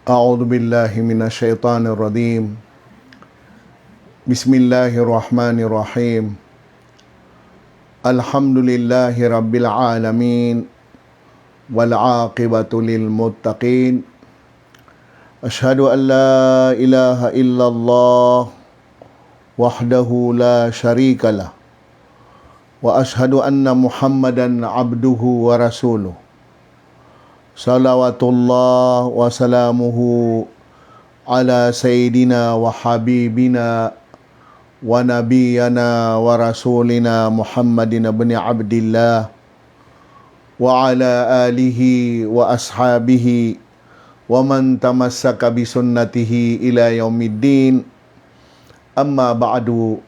أعوذ بالله من الشيطان الرجيم. بسم الله الرحمن الرحيم. الحمد لله رب العالمين والعاقبة للمتقين. أشهد أن لا إله إلا الله وحده لا شريك له وأشهد أن محمدا عبده ورسوله salawatullah wa salamuhu ala sayyidina wa habibina wa nabiyyana wa rasulina Muhammadin ibn Abdillah wa ala alihi wa ashabihi wa man tamassaka bi sunnatihi ila yaumiddin. Amma ba'du.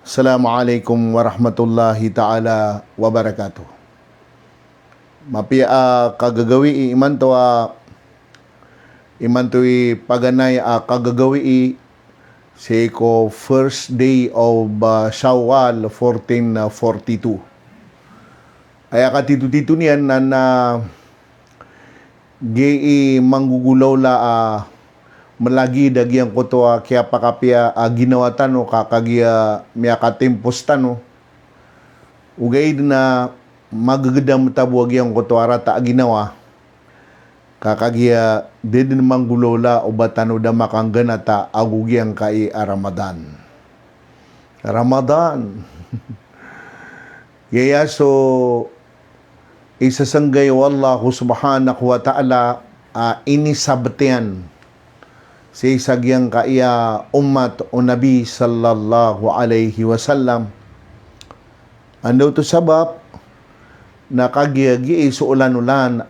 Assalamualaikum warahmatullahi ta'ala wabarakatuh. Mapia kagagawi iman to paganay kagagawi say ko first day of Shawwal 1442. Aya katito-tito niyan na gei manggugulaw la malagi dagyang ko to kaya pakapia ginawatan o kakagya miya katimpostan o ugay na magagandang tabuag yung kutwara ta ginawa kakagya din manggulola o batano da makangganata agugyang kai Ramadan. Yaya so isasanggay wallahu subhanahu wa ta'ala inisabtian sa isagyang kaya umat o nabi sallallahu alayhi wasallam. Ando to sabab na kagyagi so ulan-ulan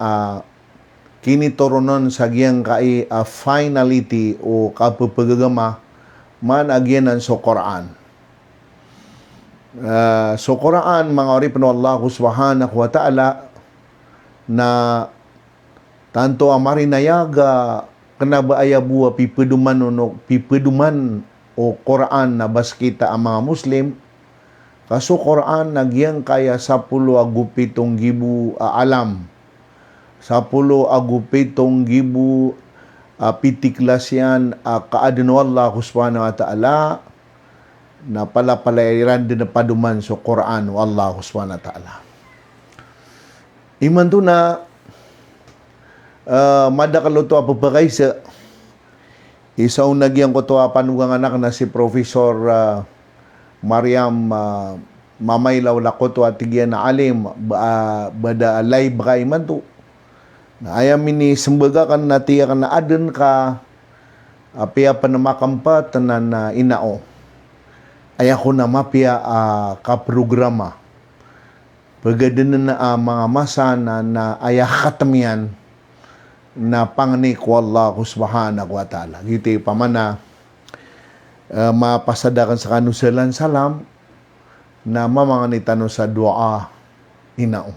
kinitoronon sa giyang kai finality o kapapagagama man agyanan so Quran. So Quran mga oripno Allah subhanahu wa ta'ala na tanto amarinayaga kanabaaya buwa pipeduman o Quran na baskita ang mga Muslim. Kaso Quran nagyang kaya 10 agupitong gibu alam. 10 agupitong gibu pitiklasyan kaadno Allah subhanahu wa ta'ala na palapalairan din na paduman so Quran Allah subhanahu wa ta'ala. Iman to na madakaluto apapakay sa isaw nagyang ko to panugang anak na si Professor Mariam mamaylaw lakoto at tigyan na alim bada alay baka iman to na ayamin ni sembaga kan natiya kan na aden ka apia panamakampa tanan na inao ayako na mapia ka programa pagadanan na mga masa na ayakatamian na pangni ko Allah subhanahu wa ta'ala giti pamana mapasadakan sa kanusalan salam na mamanganitan sa dua inao.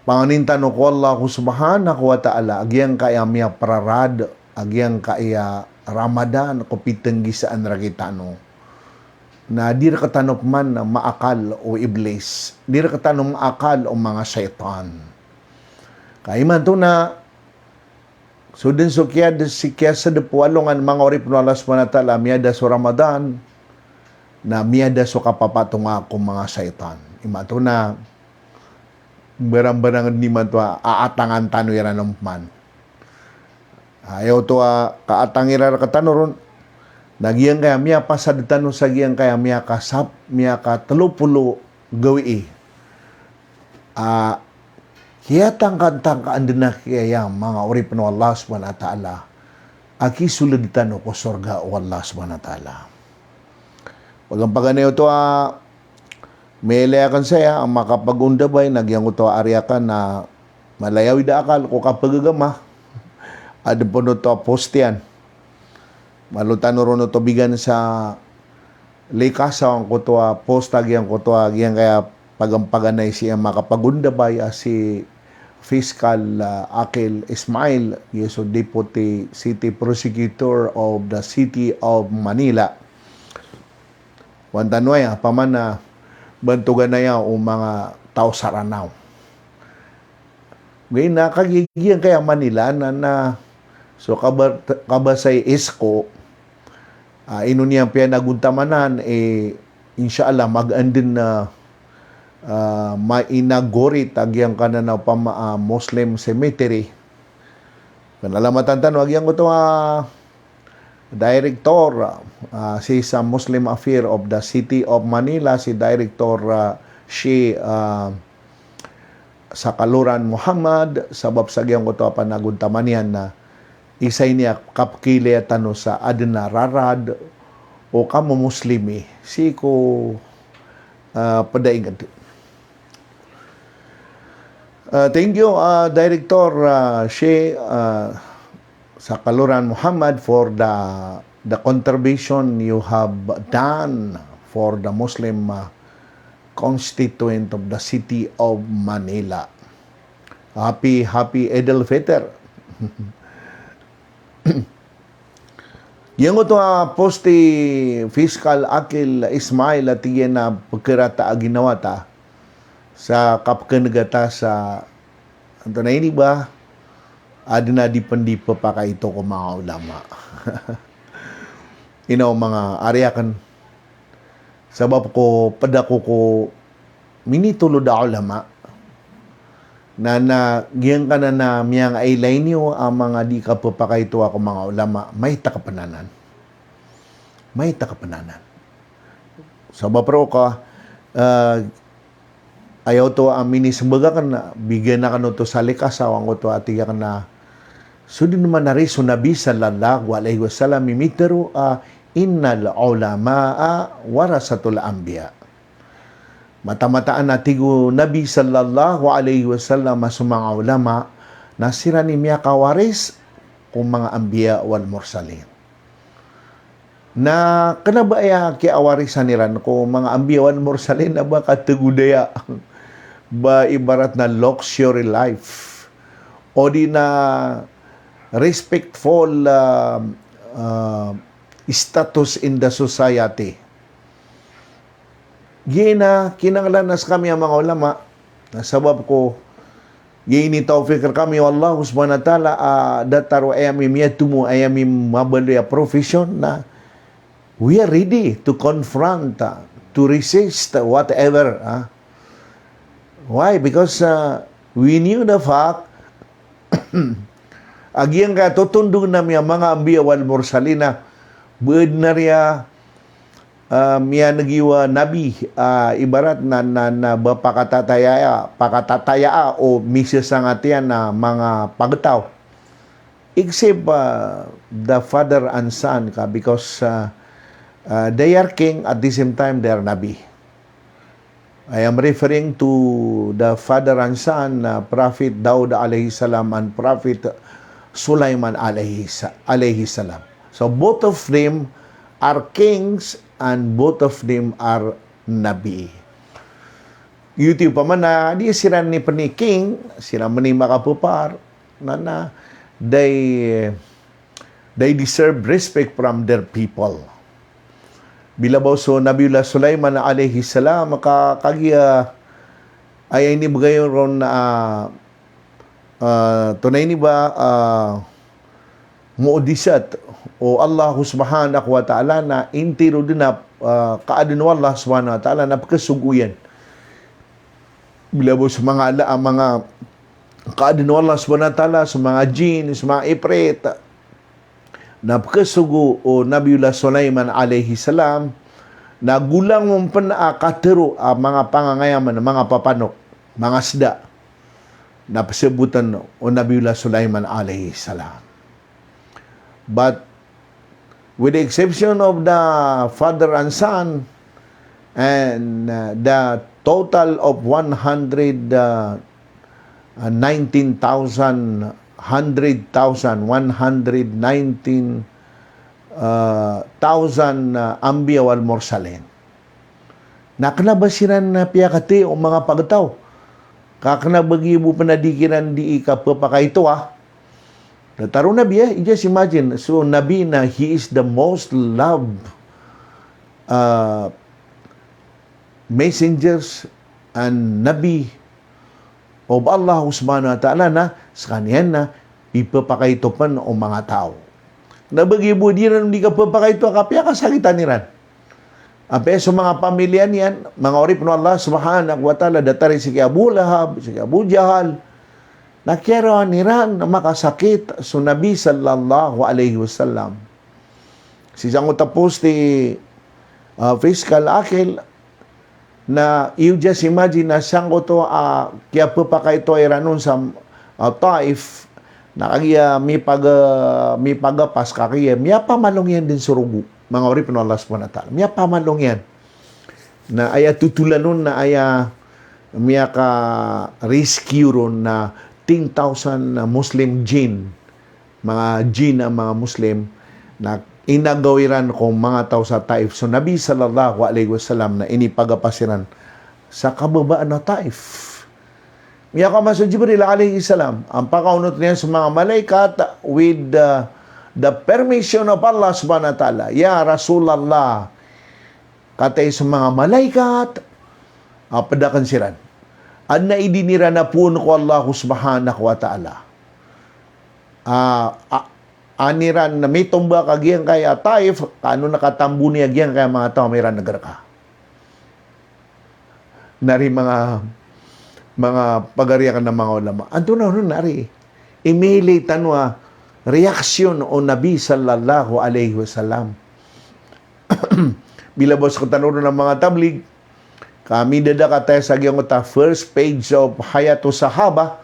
Panganintan ko Allah subhanahu wa ta'ala agyang kaya miya pararad agyang kaya Ramadan ko pitenggi saan rakitano na dir katanop man na maakal o iblis dir katanong maakal o mga syaitan kaiman to na so din so kaya sa depualongan mga oripno Allah subhanahu wa ta'ala miyada so Ramadan na miyada so kapapatong ako mga syaitan. Imato na barang-barang di man to aatangan tano yaran man. Ayaw to kaatang irar katanoron nagyang kaya miya pasadtano sa giyang kaya miya kasap miya ka 30 gawi kaya tangkantang kaandun na kaya mga oripno Allah subhanahu wa ta'ala aki suladitan ko sorga o Allah subhanahu wa ta'ala. Pag ang paganayo to may layakan saya ang makapag-undabay nagyang ko to ariakan na malayawi da akal ko kapagagama ada po no to postian malutan ron no to bigan sa likasa ang ko to postag yang ko to yang kaya pagampaganay siya makapag-undabay si Fiscal Akil Ismail, yeso Deputy City Prosecutor of the City of Manila. Wantanway, paman na bantugan na yan o mga tao sa Ranao. Ngayon nakagigyan kaya Manila na so kabasay isko, ino niyang pinaguntamanan, inshallah mag-andin na ma-inaugurate agyang kanana Muslim cemetery. Kanalamatan tanong agyang ko to director si sa Muslim Affair of the City of Manila, si Director sa Kaluran Muhammad, sabab sa agyang ko to panaguntaman yan na isay niya kapkili atano sa adna rarad o kamo muslimi si ko padaingad. Thank you, Director sa Kaluran Muhammad for the contribution you have done for the Muslim constituent of the City of Manila. Happy Eid al-Fitr. Yang ito posti Fiscal Akil Ismail at iyan na pagkirata ginawa ta sa kapkanagata sa ito na ini ba adina dipendipa pa ka ito ko mga ulama. Inaw mga area kan sabab ko padako ko minitulo da ulama na giyan ka na miyang ailay niyo ang mga di ka papakaito ako mga ulama may takapananan. May takapananan. Sabab pro ka ayaw to amini sembaga kan bigyan na kano to sa likas awang ko to atiya kan na sudi naman na rin so Nabi sallallahu alaihi wasallam mimiteru innal ulama warasatul anbiya. Mata-mataan na tigo Nabi sallallahu alaihi wasallam sa mga ulama na sira ni miya kawaris kung mga anbiya wal mursalin. Na kanabaya ki awarisan niran ko mga anbiya wal mursalin na ba katagudaya ba ibarat na luxury life o di na respectful status in the society. Gina kinanglanas kami ang mga ulama na sabab ko gini tawfiq kami wallah subhanahu wa ta'ala dataru ayami miyatumu ayami mabalya profession na we are ready to confront to resist whatever why? Because we knew the fact agyang ka tutundong na mga ambiya wal mursalina buod na riya miya nagiwa nabi ibarat na pakatataya o misis ang atiyan na mga pagtaw except the father and son ka because they are king at the same time they are nabi. I am referring to the father and son, Prophet Daud alayhi salam and Prophet Sulaiman alayhi salam. So both of them are kings and both of them are nabi. YouTube pa man na di sila ni king, sila man ni makapupar na they deserve respect from their people. Bilabaw so Nabiullah Sulaiman alayhi salam makakagiya ay ini bagayon ron tunay ni ba muudisat o Allah subhanahu wa ta'ala na intiro din na kaadun Allah subhanahu wa ta'ala na pagkasuguyan. Bilabaw sa mga kaadun Allah subhanahu wa ta'ala sa mga jin, sa mga ifrit na pagkasugo o Nabiullah Sulaiman alayhi salam na gulang mong panakatero ang mga pangangayaman, mga papanok, mga sda na pasabutan o Nabiullah Sulaiman alayhi salam. But with the exception of the father and son and the total of 119,000 ambiya wal mursalin. Nakanabasiran na piyakati o mga pagtaw. Kakanabagi mo panadikiran di ikapapakaito Nataro Nabi, just imagine. So Nabi na he is the most loved messengers and Nabi of Allah subhanahu wa ta'ala na sa kaniyan na ipapakaito o mga tao. Nabagibo di na hindi ka papakaito, kapya kasakitan niran. Ape sa mga pamilya niyan, mga orip no Allah subhanahu wa ta'ala, datari si Abu Lahab, si Abu Jahal, nakira niran na makasakit so Nabi sallallahu alaihi wasallam. Si Sango tapos ti fiscal akil, na you just imagine na Sango to kaya papakaito ay ranon sa Taif, nakagiya mi pagapas kakiya, miya pamalong yan din surugo. Mga orip no Allah subhanahu wa ta'ala. Miya pamalong yan. Na aya tutulanon na aya miya ka rescue ron na 10,000 Muslim jinn. Mga jinn ang mga Muslim na inagawiran kong mga tao sa Taif. So Nabi sallallahu alaihi wasallam na inipagapasiran sa kababaan na Taif. Miya ka maso Jibril alaihi salam. Ang pakaunot niya sa mga malaikat with the permission of Allah subhanahu wa ta'ala. Ya Rasulallah, katay sa mga malaikat, padakan siran. At naidinira na po ko Allah subhanahu wa ta'ala. Aniran na may tumba kagiyang kaya Taif, kano nakatambu niya giyang kaya mga tao mayroon nagaraka. Nari mga pagariyakan ng mga ulama. Anto na nari. Imili tanwa reaksyon o Nabi sallallahu alaihi wasallam. Bila bos katanuro ng mga tablig, kami dadakatay sa giyang ta first page of Hayatu Sahaba,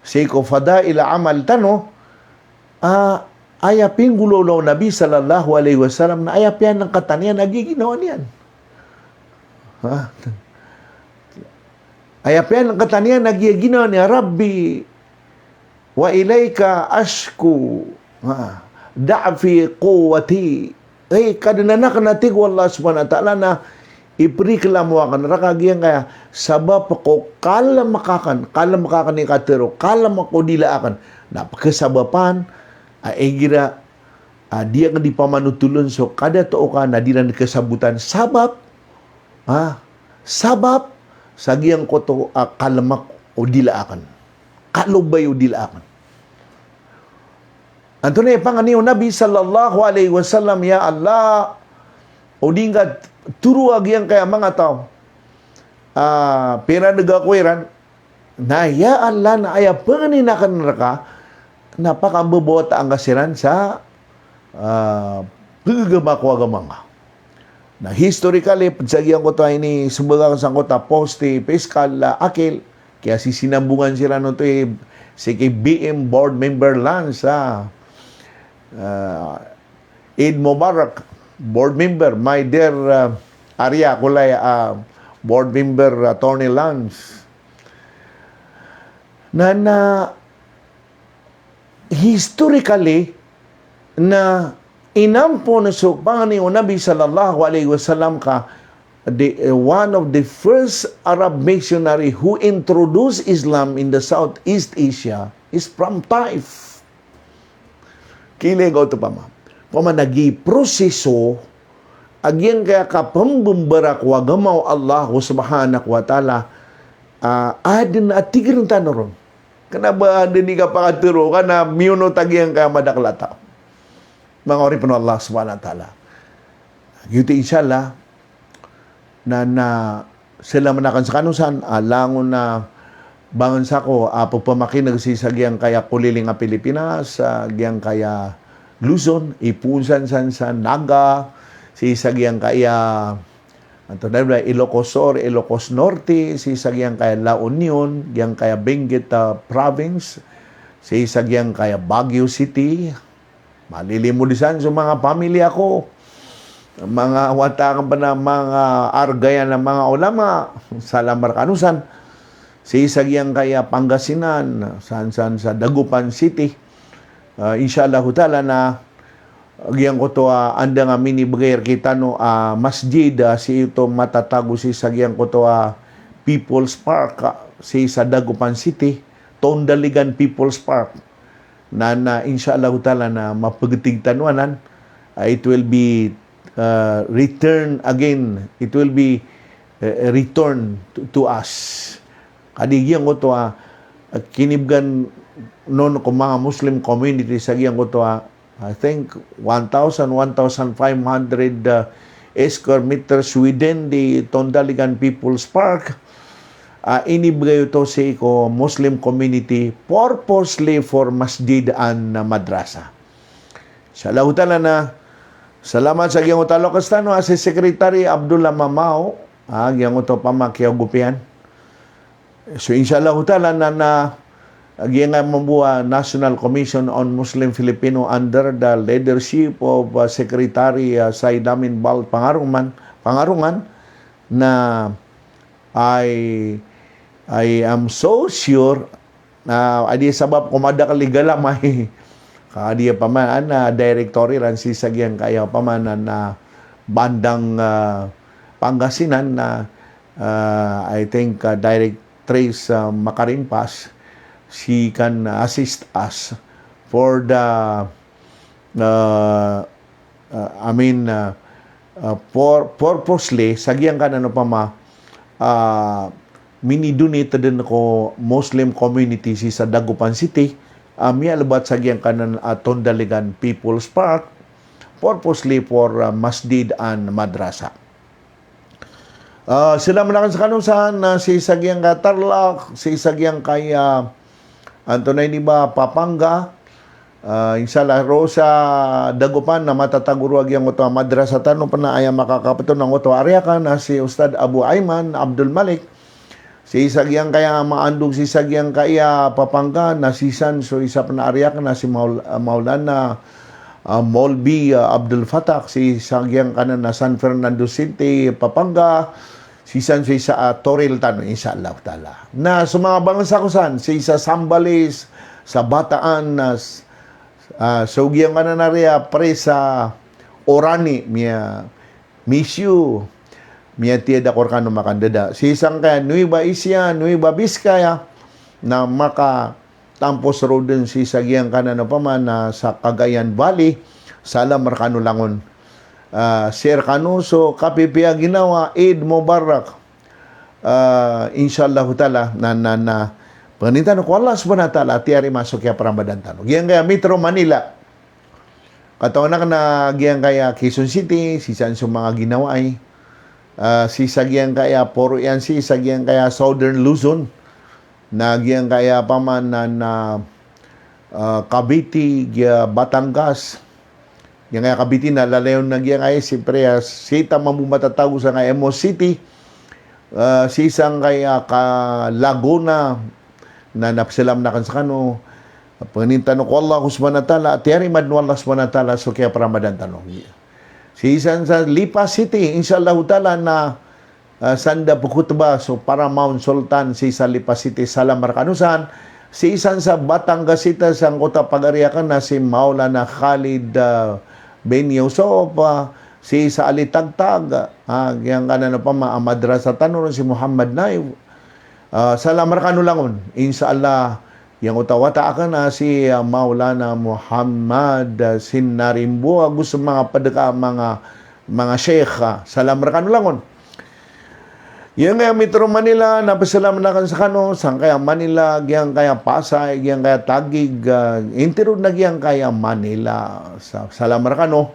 Seiko Fadail Amal Tano, ayapin gulolaw Nabi sallallahu alaihi wasallam na ayapyan ng katanian, nagiginawa niyan. Ayapyan ng katanian, nagiginawa niya, Rabbi, wa ilayka ashku da'fi quwwati. Kadananak na tig Allah subhanahu wa ta'ala na ipriklam wa kan rakagyan kaya sabab ko kala makakan ni katero kala mako dilaakan napakasabapan gira dia nga di pamanutulon so kada tuo ka na di na kasabutan sabab sagiyang ko to kalamak o dilaakan kalubay o dilaakan. Anto na ipangani o Nabi sallallahu alaihi wasallam, ya Allah, o dingat turuag yan kaya mga tao, pera nagakwiran, na ya Allah na aya panganinakan naka, napakambubot ang kasiran sa pagagamakwagamanga. Na historically, pagsagyan ko tayo ni subagang sangkota posti fiscal akil, kaya sinambungan sila nito si BM board member lang sa Eid Mubarak board member, my dear Arya Kulay board member Tony Lance na historically na inampo na so pangani o Nabi sallallahu alaihi wasallam ka one of the first Arab missionary who introduced Islam in the Southeast Asia is from Taif. Kiling ito pa ma. Pamanagi proseso agyan kaya kapambumbarak wagamaw Allah subhanahu wa ta'ala adin at tigrin tanoron. Kana ba adin ka pakaturo ka na miyuno tagyan kaya madaklata. Mga oripon Allah subhanahu wa ta'ala. Yuti inshallah na sila manakan sa kanusan alangon na bangon sa ko, pagpamakin nagsisagyang kaya kuliling nga Pilipinas, gyang kaya Luzon, Ipusan sa Naga, sisagyang kaya Ilocos Sur, Ilocos Norte, sisagyang kaya La Union, gyang kaya Benguet Province, sisagyang kaya Baguio City, malilimulisan sa mga pamilya ko, mga watakan pa na mga argayan ng mga ulama, sa Lamarcanusan, sa isagyang kaya Pangasinan, san sa Dagupan City. Inshallah ta'ala na agyan ko to anda nga minibagayar kita no masjid si ito matatago si sagyang ko to People's Park si sa Dagupan City, Tondaligan People's Park na inshallah ta'ala na mapagtigtanwanan. It will be return again. It will be return to us. Kadigyan ko to kinibgan noon ko mga Muslim community sa giyang ko to I think 1,500 square meters within the Tondaligan People's Park. Inibigay ito sa ko Muslim community purposely for masjid and madrasa. Sa lautala na salamat sa giyang utalo kastano si Secretary Abdullah Mamao giyang uto pamakyaw gupian. So inshallah utala na giyang mabuha National Commission on Muslim Filipino under the leadership of Secretary Saidamin Bal Pangarungan na I am so sure na adi sabab kumada kaligala may kadiya paman na directory ran si sagyang kaya paman na bandang Pangasinan na I think Directrice Makarimpas she can assist us for the purposely sagyang kanano pa mini-donate din ko Muslim community sa Dagupan City mialabat sagyang kanan Tondaligan People's Park purposely for masjid and madrasa. Sila manakan sa kanusan si sagyang Tarlac, si sagyang kaya Antonay ni ba Papanga, inshallah Rosa Dagupan na matataguruag yung ito madrasa tanong pa na ay makakapito ng ito Ariakan na si Ustad Abu Ayman Abdul Malik, si Isagyang kaya maandog si Isagyang kaya Papanga na si Sanso isa pa na Ariakan na si Maulana Molbi Abdul Fatak, si Isagyang kanan na San Fernando City Papanga, si San sa Toril Tano, inshallah ta'ala. Na sa mga bangsa ko si sa Sambales, sa Bataan, sa ugyang kananaria, pre sa Orani, miya Misyu, miya Tiada Korkano makandada. Si isang kaya Nueva Ecija, Nueva Vizcaya, na makatampos roden si sagyang kanano pa man sa Cagayan Valley, Sala Marcano Langon. Sir Canuso, kapipia ginawa, Eid Mubarak. Inshallah ta'ala, na panitan ko Allah subhanahu wa ta'ala, tiyari masuk kaya Ramadan tanong. Giyang kaya Metro Manila. Kataon na giyang kaya Quezon City, si saan mga ginawa ay. Si sagyang kaya Poro yan, si sagyang kaya Southern Luzon. Na giyang kaya paman na Cavite, Batangas. Yang kaya Cavite na lalayon na giyang kaya siyempre sita mamumatatago sa kaya Emo City. Si isang kaya Laguna na napsilam na kan sa kano panintano ko Allah subhanahu wa ta'ala at yari madno Allah subhanahu wa ta'ala so kaya Ramadan tanong. Si isang sa Lipa City inshallah ta'ala na sanda pukutba so Paramount Sultan si sa Lipa City Salam Marcanusan. Si isang sa Batangas City sa kota Pagariakan na si Maulana Khalid Ben Yusuf, si sa Alitagtag, yang kanan pa madrasa tanong si Muhammad Naib. Salam Marcano Langon, inshallah, yang utawata akan si Maulana Muhammad Sinarimbo, gusto mga padaka, mga sheikh, Salam Marcano Langon. Yang kaya Metro Manila, napasalam na kan sa kano, sang kaya Manila, yang kaya Pasay, yang kaya Tagig, interod na yang kaya Manila, sa Salamarcano,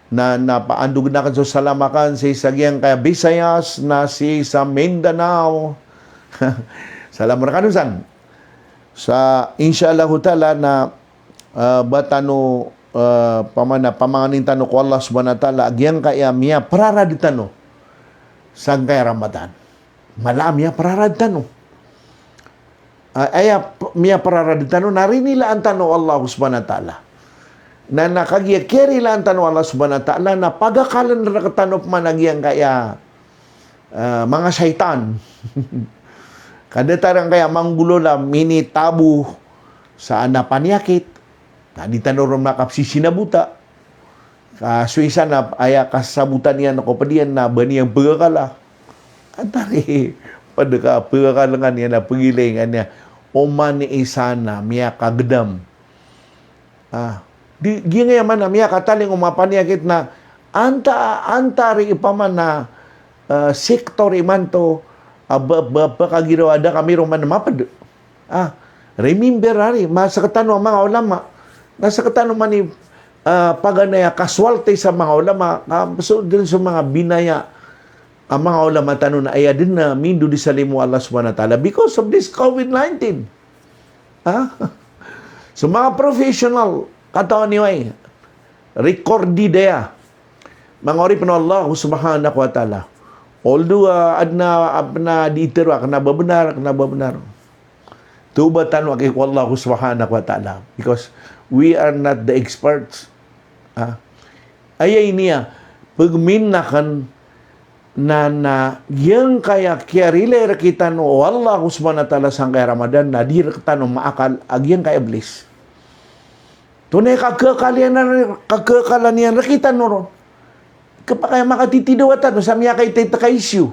na napaandog na kan sa Salamakan, si sagyang kaya Visayas, na si sa Mindanao, Salamarcano san. Sa inshallah ta'ala na batano, pamanganin tano ko Allah subhanahu wa ta'ala, agyang kaya miya praraditano, sang kaya Ramadan. Malamya pararadtano. Miya pararadtano narinila ang tano Allah subhanahu wa ta'ala. Na nakagiyakiri lang ang tano Allah subhanahu wa ta'ala na pagakalan na nakatanop managyan kaya mga syaitan. Kadatarang kaya manggulo la mini tabu sa anapanyakit. Nadita no rom nakapsisinabuta. Suisa na aya kasabutan yan ako padiyan na baniyang pagkakala. Antari padaka pagkakalangan yan na pagilingan niya umani isana miya kagdam. Di ngayaman na miya kataling umapanyakit na antari ipaman na sektor iman to Pagkagirawa kami roman mapad. Remember hari, masakatan ang mga ulama. Nasakatan man ni paganaya kaswalte sa mga ulama. So, din sa mga binaya ang mga ulama tanong na aya din na mindo di sa limu Allah subhanahu wa ta'ala because of this COVID-19. So mga professional, katawan niyo recordi daya. Mga ori pa Allah subhanahu wa ta'ala. Although adna diitero kana babenar. Tuba tanong kay Allah subhanahu wa ta'ala because we are not the experts. Ayay niya pagminakan na yang kaya rile kita no Allah subhanahu wa ta'ala sang kaya Ramadan na di kita no maakal agyan kaya iblis. Tunay kagkakalan niyan rakita no ron. Kapag makatitiduwatan no sa miya kay tita ka issue.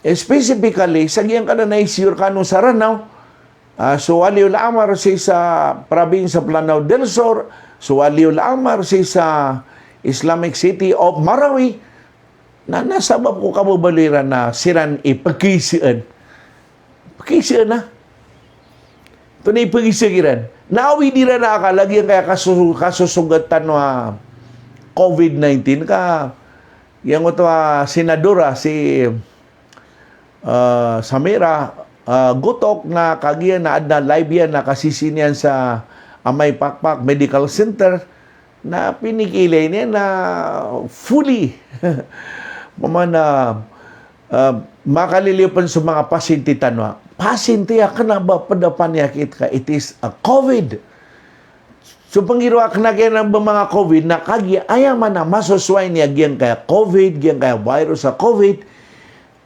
Specifically sa giyang ka na issue kanu sa Ranao. So waliul amar sa probinsya Lanao del Sur, so waliul amar sa Islamic City of Marawi. Na nasabab ko kababaliran na siran ipagkisian. Pagkisian na. Ito na ipagkisiran. Naawi dira na akalagi kaya kasusugatan na COVID-19 ka. Yang ito senadora si Samira Gutok na kagiyan na adna live yan na kasisinian sa Amay Pakpak Medical Center na pinikilay niya na fully makalilipan sa mga pasyente tanwa. Pasyente ka na ba padapanyakit ka? It is a COVID. So pangirawa ka na kaya ng mga COVID na kagya ayaman na masusway niya gyan kaya COVID, gyan kaya virus sa COVID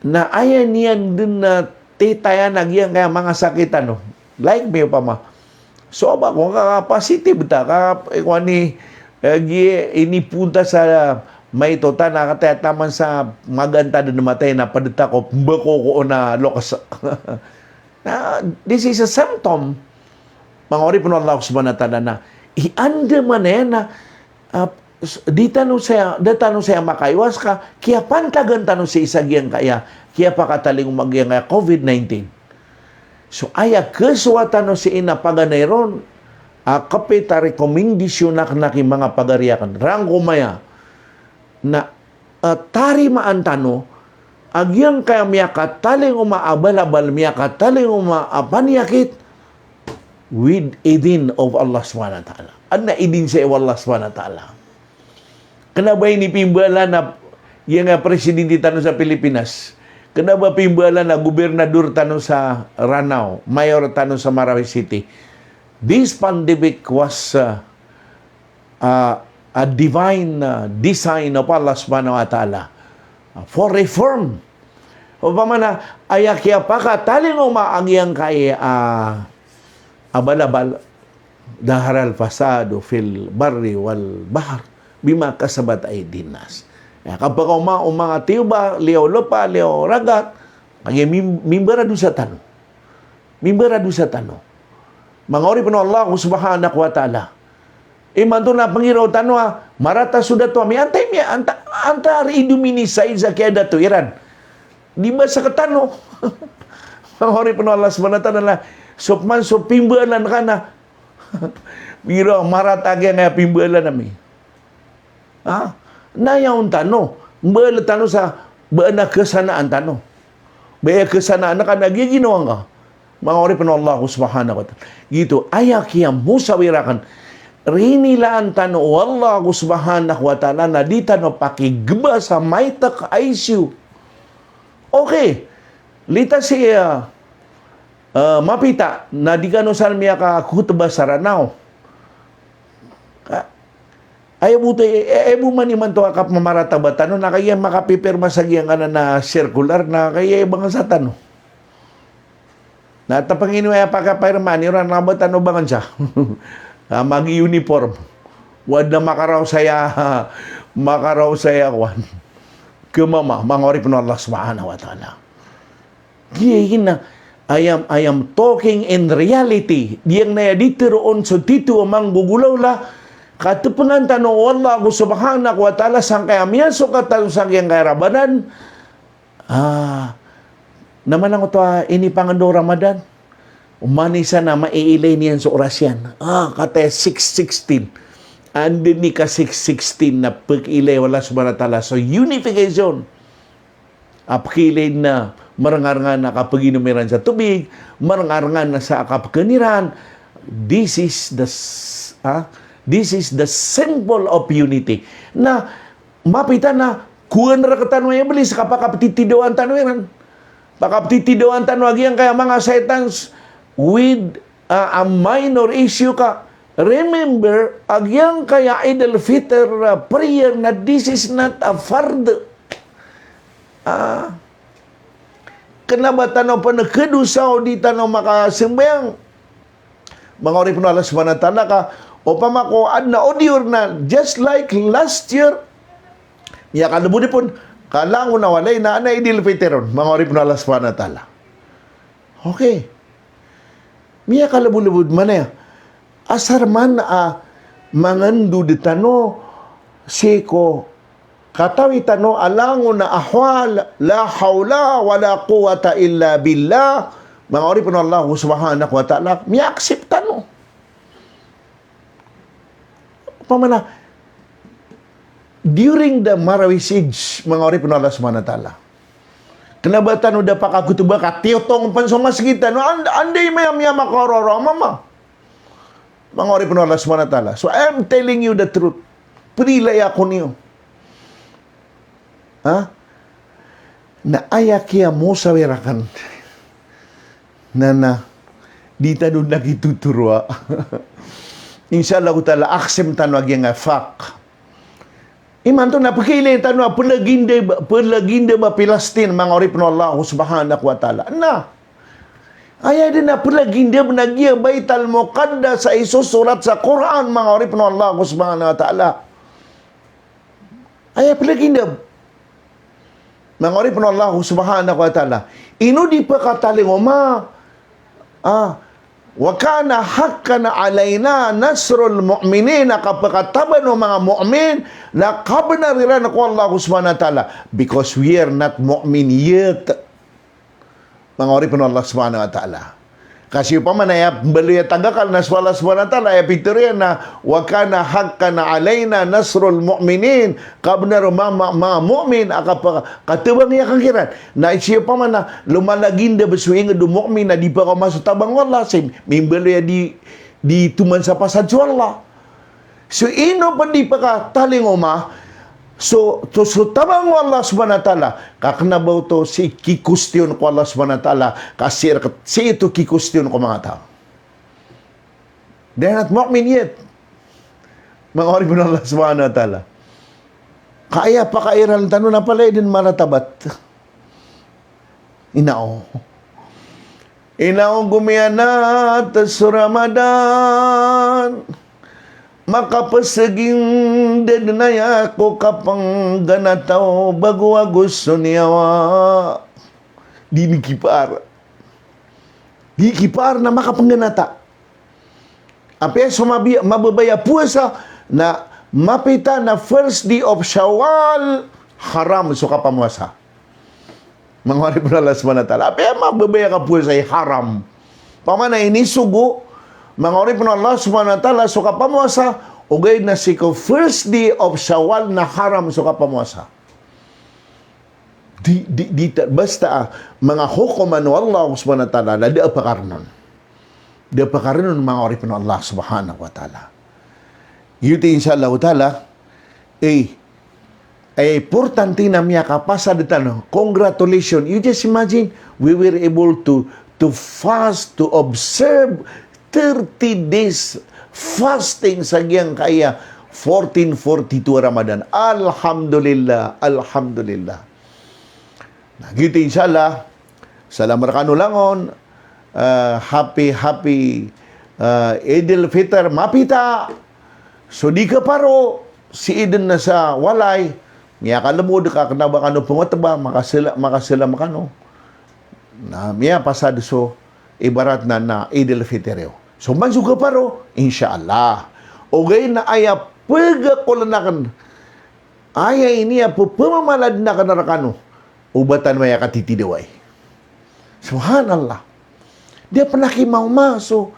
na ayan niyan din na titayan na gyan kaya mga sakit ano. Like me pa ma. So ba kung positive ta ni inipunta sa may tota nakatayataman sa maganta na namatay na padata ko bako ko na lokas. This is a symptom. Mga ori po Allah subhanahu wa ta'ala na ianda man na dita no saya makaiwas ka kaya pantagan tanong sa isagyan kaya pakataling magyang COVID-19. So aya keswatan no si ina paganayron kapita rekomendasyon na mga pagariakan rangko maya na tari maantano agyan kaya miya kataling umaabalabal miya kataling umapanyakit with idin of Allah subhanahu wa ta'ala. Ano idin sa Allah subhanahu wa ta'ala? Kenapa ini pimbala na yung presidente tanong sa Pilipinas? Kenapa pimbala na gubernador tanong sa Ranao, mayor tanong sa Marawi City? This pandemic was a divine design of Allah subhanahu wa ta'ala for reform. O pa man na ayakya pa ka taling umaagyang kay abalabal daharal fasado fil barri wal bahar bima kasabat ay dinas. Kapag mga tiuba, leo lupa, leo ragat, kaya mimbara doon sa tanong. Mimbara doon sa tanong. Mga ori pa Allah subhanahu wa ta'ala. Iman to na pangiraw tanong marata sudah to mi antay mi anta idumini sa kaya dato Iran. Di ba sa katano? Mga ori pa Allah subhanahu wa ta'ala sopman so pimbalan ka na. Biro marata kaya nga pimbalan nami. Nayaw tano. Mbala tano sa baana kesanaan tano. Baya kesanaan na ka nagiginawa ka. Mga ori pa Allah subhanahu wa ta'ala. Gitu ayak yang musawirakan rinilaan tano Allah subhanahu wa ta'ala na di tano pakigba sa maitak ICU. Okay. Lita siya mapita na di ka no salmiya ka kutba sa Ranao. Ayaw mo ito, man iman ito akap mamarata ba tano na kaya makapipirma sa giyang na circular na kaya ibang sa tano. Natapangin mo ya pagkapirma, niran na ba tano bangan siya? Mag-uniform. Wad na makaraw saya kwan. Kumama, mga ori pa Allah subhanahu wa ta'ala. Giyin na, I am talking in reality. Diyang na dito roon so tito amang gugulaw la. Katupangan tanong Allah subhanahu wa ta'ala sang kaya miyaso ka tanong sang kaya rabanan. Naman lang ito, ini pangando Ramadan. Umanisa na maiilay niyan sa orasyan. Kata 6:16. Andin ni ka 6:16 na pag-ilay wala subhanahu wa ta'ala. So, unification. Pag-ilay na marangarangan na kapag inumiran sa tubig, marangarangan na sa kapagkaniran. This is the symbol of unity. Na mapita na kuwan rakatan mo yung balis kapakaptitidoan tanwiran. Pakaptitidoan tanwagyan kaya mga Satans with a minor issue ka. Remember, agyang kaya Idul Fitr prayer na this is not a fard. Kanaba tanaw pa nagkadusaw di tanaw makasimbayang. Mga ori po na alas manatala ka, o pamako ad na audio na, just like last year, ya kalabudi po, kalang unawalay na Idul Fitr ron, mga ori po na alas manatala. Okay. Miya kalabulubud man eh. Asar man mangandu di tano siko katawi tano alango na ahwal la hawla wala quwata illa billah mga ori po na Allah subhanahu wa ta'ala miya accept tano pamana during the Marawisage mga ori po na Allah subhanahu wa ta'ala kanabatan da pakakutuba ka tiyotong pansumas kita no anday maya makororo mama mga ori po na Allah subhanahu wa ta'ala. So I'm telling you the truth. Prilay ako niyo. Na ayakia mo sa werakan. Na di ta doon nakituturwa. Inshallah ko tala aksem tanwa nga fak. Iman to napakilay tanwa pelaginde ba Palestine mga ori po na Allah subhanahu wa ta'ala. Ayah din na pelagin dia menagih Baitul Muqaddas sa surat sa Quran mga ori po Allah subhanahu wa ta'ala. Ayah pelagin dia mga ori po Allah subhanahu wa ta'ala. Ino di pa kataling wa kana haqqan alaina nasrul mu'minin kapagkataban ng mga mu'min na kabanariran ako Allah subhanahu wa ta'ala because we are not mu'min yet. Mga ori po Allah subhanahu wa ta'ala. Kasi pa man ay baluya tagakal na swala subhanahu wa ta'ala ay pikturya na wakana haqqan alayna nasrul mu'minin kabnar mga mu'min katubang niya kakiran na siya pa man na lumalagin da basuing do mu'min na di pa ka masutabang wala sin mimbaluya di tuman sa pasad sa Allah. So ino pa di pa ka taling So tabang Allah subhanahu wa ta'ala, kaknabaw to si kikustyon ko Allah subhanahu wa ta'ala, kasi si ito kikustyon ko mga tao. They're not mu'min yet. Mga ori po ng Allah subhanahu wa ta'ala. Kaya pakairal tanong na pala din maratabat. Inao gumianat sa Ramadan. Makapasaging dadnaya ko kapang ganataw bago gusto niyawa. Di mikipar. Di kipar na makapangganata. Apes mababaya puasa na mapita na first day of Shawwal haram so kapamuasa. Mga hari po na Allah subhanahu wa ta'ala. Apes mababaya ka puasa ay haram. Pamana inisugo mga ori po na Allah subhanahu wa ta'ala so kapamuasa ugay na siko first day of Shawwal na haram so kapamuasa. Basta mga hukuman ng Allah subhanahu wa ta'ala na di apakarnon. Di apakarnon mga ori po na Allah subhanahu wa ta'ala. Yuti inshallah ta'ala ay importante na miya kapasa dito. Congratulations. You just imagine we were able to fast, to observe 30 days fasting sa giyang kaya 1442 Ramadan. Alhamdulillah, alhamdulillah. Nagito inshallah, salam rakano langon, happy Idul Fitr mapita. So di ka paro si Eden na sa walay, miya kalamod ka kanaba kano pungataba makasila makano. Na miya pasado so ibarat na Idul Fitr. So, mansuga paro, inshallah. O gayon na aya, pagkakulanakan, aya iniya po, pamamalad na kanarakano, ubatan maya katitidiway. Subhanallah. Dia pernah kimau so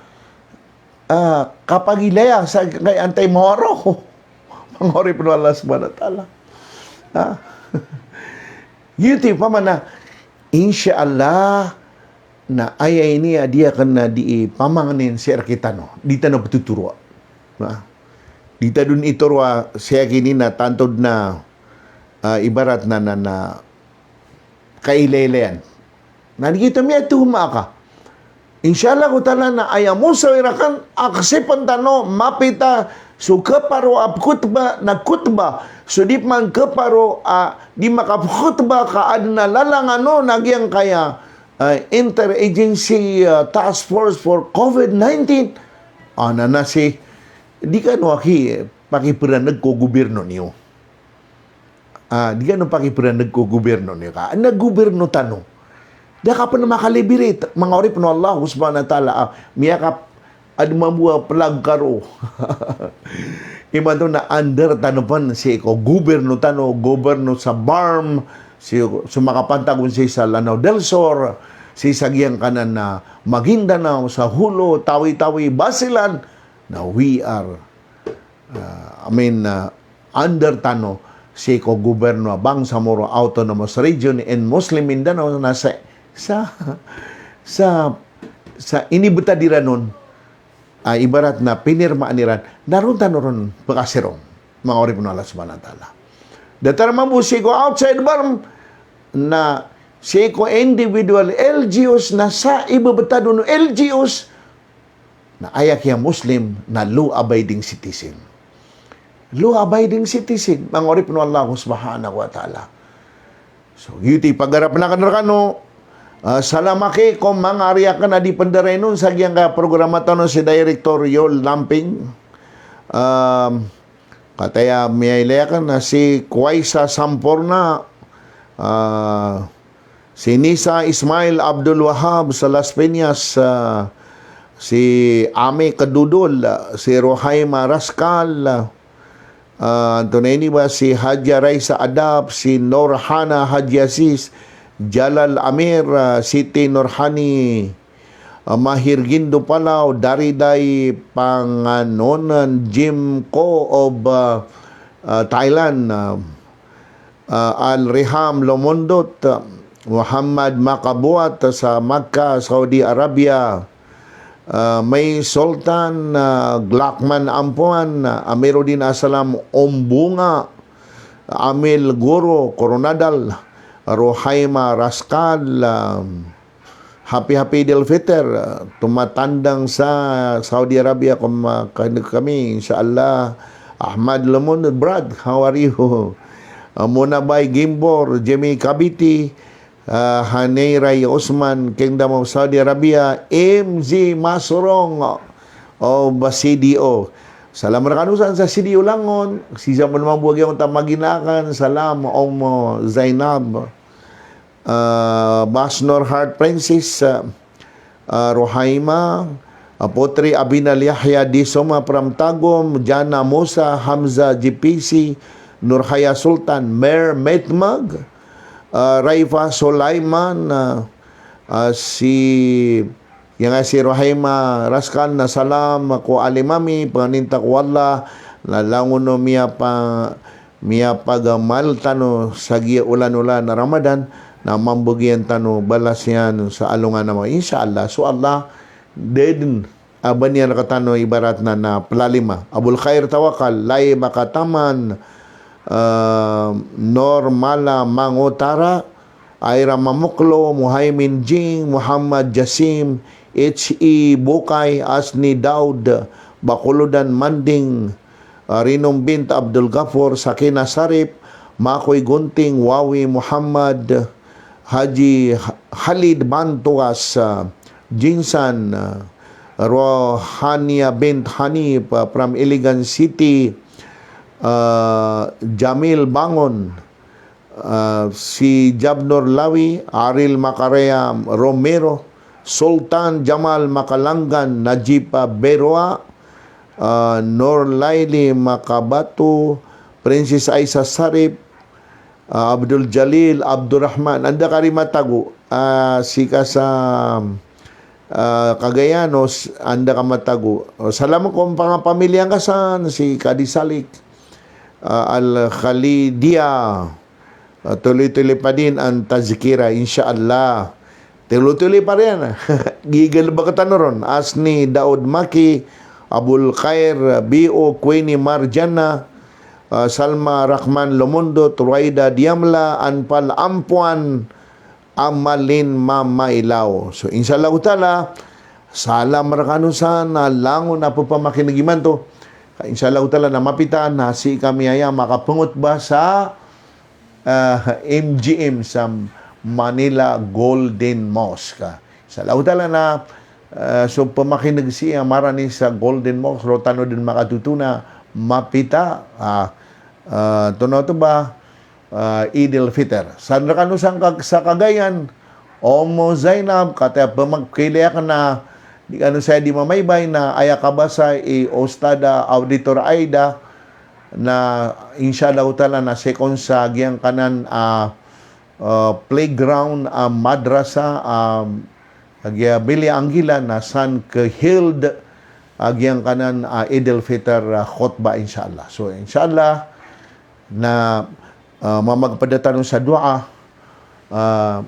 kapag ilaya sa kay antay moro. Mangori po Allah subhanahu wa ta'ala. Yuti pa man na, insyaallah, na ayay niya dia kana di pamanganin sir kita no. Dita no patuturo. Dita dun iturwa siya kini na tantod na ibarat na kailelean. Nandito miya tuhuma ka. Insyaallah ko tala na ayamo sa irakan aksipan tano mapita so kaparo apkutba na kutba so di man kaparo di makapkutba ka adna lalang nagyang kaya interagency task force for COVID-19 na si di ka no aki pakipuran nagko-gobyerno niyo. Di ka no pakipuran nagko-gobyerno niyo ka. Nag-gobyerno tano. Di ka pa na makalibirit. Mga orip no Allah subhanahu wa ta'ala miyakap adumambuha pelag karo. Ima to na under tano pan si ko gobyerno tano gobyerno sa BARM si sumakapantagon si sa Lanao del Sur si sagyang kanan na Maguindanao sa Hulo Tawi-Tawi Basilan na we are under tano si ko gobyerno Bangsamoro Autonomous Region in Muslim Mindanao na sa inibutadira nun ibarat na pinirmaan niran naroon ron pagkasirong mga orip ng Allah subhanahu wa ta'ala. Datar mabu si ko outside BARM na si ko individual LGUs na sa ibabata doon LGUs na ayak yung Muslim na law-abiding citizen. Law-abiding citizen mga orip ng Allah subhanahu wa ta'ala. So, yuti paggarap na kanarkano salamaki kung mga ariya ka na di pandarenon sa giyang programa tano si Director Yol Lamping kataya miyay ka na si Kwaisa Samporna si Nisa Ismail Abdul Wahab sa Las Piñas si Ame Kadudol si Rohaima Rascal Antonini ba si Hadja Raisa Adab si Norhana Hadji Aziz Jalal Amir, Siti Norhani, Mahir Gindo Palaw, Dariday Panganonan, Jim Ko of Thailand, Al-Riham Lomondot, Muhammad Makabuat sa Makkah, Saudi Arabia, May Sultan, Glakman Ampuan, Amiruddin Asalam Ombunga, Amil Guro, Coronadal, Rohaima Rascal, Happy Idul Fitr, tumatandang sa Saudi Arabia kami, insyaAllah. Ahmad Lamon, Brad, how are you? Munabay Gimbor, Jimmy Kabiti, Haneiray Osman, Kingdom of Saudi Arabia, MZ Masurong of CDO. Salam rakanusan sa CDO Langon, sisa mo naman buwag yung tamaginakan, salam mo Zainab, Basnor Heart Princess, Rohaima, Potri Abinal Yahya Disoma Pramtagom, Jana Musa, Hamza GPC, Nurhaya Sultan, Mer Metmag, Raifa Sulaiman, si Rohaima Raskan na salam ko alimami paninta ko wala lalangon no miya pagamal tano sagi ulan-ulan na Ramadan na mambugian tano balas yan sa alungan naman inshallah. So Allah dedin aban niya nakatano ibarat na palalima Abul Khair Tawakal Lai Makataman Normala Mangotara Aira Mamuklo Muhaimin Jing Muhammad Jasim H.E. Bukay, Asni Daud, Bakuludan Manding, Rinom Bint Abdul Ghafor, Sakina Sarip, Makoy Gunting, Wawi Muhammad, Haji Halid Bantuas, Jinsan, Rohania Bint Hanif from Iligan City, Jamil Bangon, si Jabnor Lawi, Aril Makarea Romero, Sultan Jamal Makalangan, Najipa Beroa, Nur Laili Makabatu, Princess Aisa Sarip, Abdul Jalil, Abdurrahman, anda karimatago, sika sa Cagayanos, anda ka matago. Salamat ko ang pamilya ka sa si Kadisalik, Al-Khalidia. Tuloy-tuloy pa din ang tazkira, insyaallah. Tuloy-tuloy pa rin. Gigal ba ka ron? Asni Daud Maki, Abul Khair, B.O. Queenie Marjana, Salma Rahman Lomundo, Turaida Diamla, Anpal Ampuan, Amalin Mamailaw. So, inshallah utala, salam marakanusan, na langon na po pamakinagiman to. Inshallah utala na mapitan, na si kami ay makapungot ba sa MGM sa Manila Golden Mosque. Inshallah utala na, so pamakinig siya marani sa Golden Mosque, rotano din makatutuna, mapita, tunaw to ba, Idil Fitr. Saan kanu sa Cagayan, Omo Zainab, kata pamagkilaya ka na, di ano saya di mamaybay na aya ka ba sa Ostada Auditor Aida, na inshallah utala na second sa giyang kanan playground, madrasa, agya Billy Anguila na San Cahild, agyang kanan Idil Fitr khutbah inshallah. So inshallah na mamagpadatan sa dua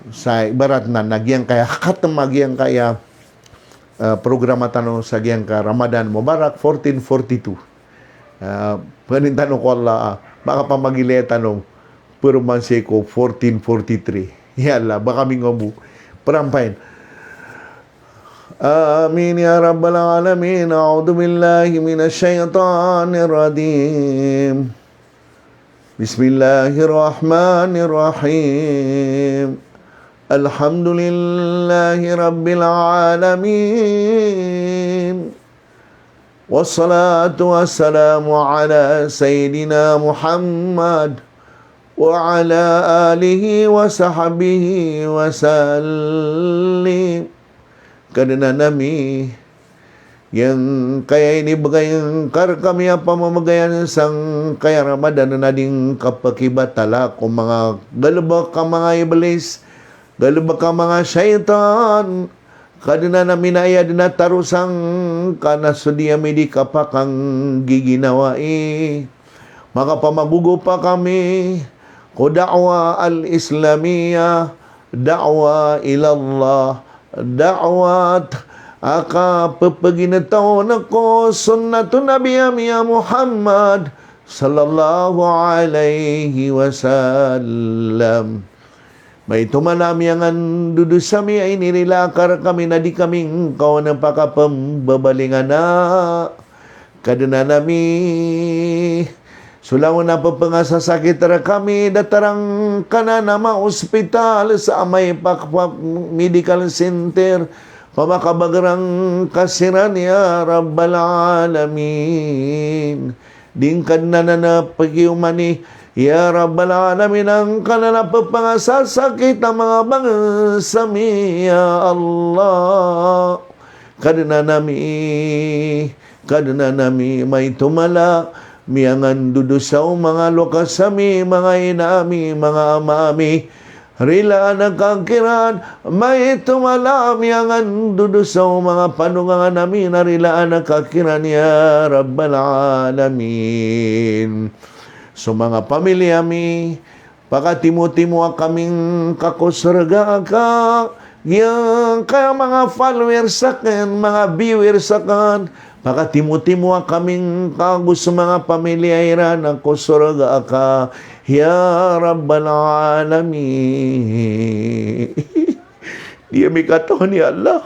sa ibarat na nagyang kaya magyang kaya programa tanong sa gyang ka Ramadan Mubarak 1442. Panin tanong ko Allah baka pamagile tanong pero man ko 1443. Yalla baka mingomu perampain. Amin ya rabbal alamin. A'udzu billahi minasy syaithanir rajim. Bismillahirrahmanirrahim. Alhamdulillahi rabbil alamin. Wassalatu wassalamu ala sayyidina Muhammad wa ala alihi wa sahbihi wa sallim. Kadana nami yang kaya ini bagay kami pamamagayan sang kaya Ramadan na nading kapakibatala kung mga galubak ka mga iblis, galubak ka mga syaitan, kadana namin ay dinatarusang kanasudiyami di kapakang giginawai, makapamagugo pa kami ko da'wa al-islamiyah, da'wa ilallah, da'wat aka papaginataon ako sunnatun nabiyya Muhammad sallallahu alaihi wasallam. May tumanami ang dudusami ay nirilakar kami na di kaming kau ng pakapambabalingan na kadana nami sulangon na papangasasakit ra kami datarang kanana ma-ospital sa amay medical center pamakabagarang kasiran ya Rabbal Alamin. Dingkad na pagiumani ya Rabbal Alamin ang kanana papangasasakit ang mga bangsami ya Allah. Kadana nami may tumala miyangan dudusaw mga lokasami, mga inami, mga amami, rila nagkakiran, may tumala miyangan dudusaw mga panungangan namin, rila nagkakiran ya Rabbal Alamin. So mga pamilya mi, pakatimo-timo kaming kakusarga ka, yang kaya mga followers sa kan, mga viewers sa kan, pakatimo-timo kaming kagus mga pamilya iran ang kusuraga ka ya Rabbal Alamin. Di mi katon ni Allah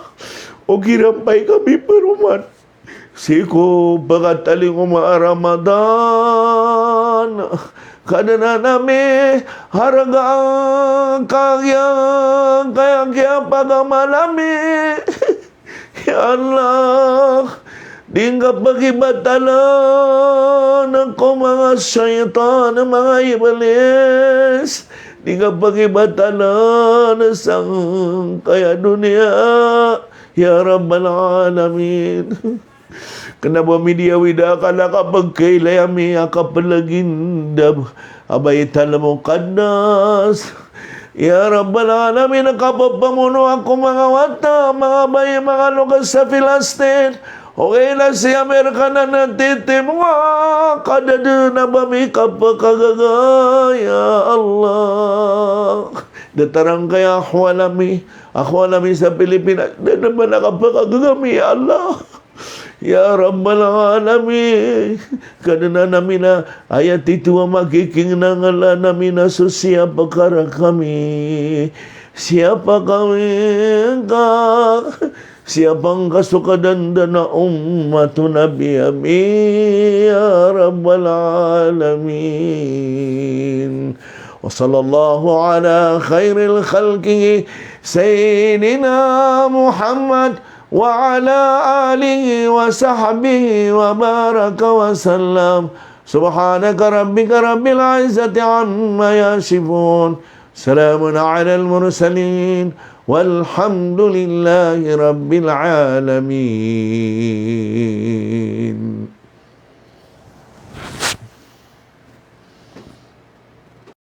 o girampay kami peruman siko bagataling Ramadan kadana nami haragang kayang kaya pagamalami ya Allah. Dingga pagibatalan ako mga syaitan, mga iblis. Dingga pagibatalan sang kaya dunia. Ya Rabbal Alamin. Kenapa media wida kala kapag kailayami akapalagindab. Abaital Muqaddas. Ya Rabbal Alamin, nakapapamuno ako mga wata, mga bayi, mga lugar sa Filastin. Okay na si Amerika na natitimwa, kadado na ba may kapakagagaya, Allah. Datarang kaya ako alami sa Pilipinas, na naman nakapakagagami, Allah. Ya Rabbal Alamin, kadana namin na ayat itu ang magiging nangala namin na so siapa kara kami, siapa kami ka, siapang kasukadanda na ummatu Nabi amin, ya Rabbal Alamin. Wa sallallahu ala khairil khalqi Sayyidina Muhammad وعلى آله وصحبه وبارك وسلم سبحانك ربك رب العزة عما يصفون سلام على المرسلين والحمد لله رب العالمين.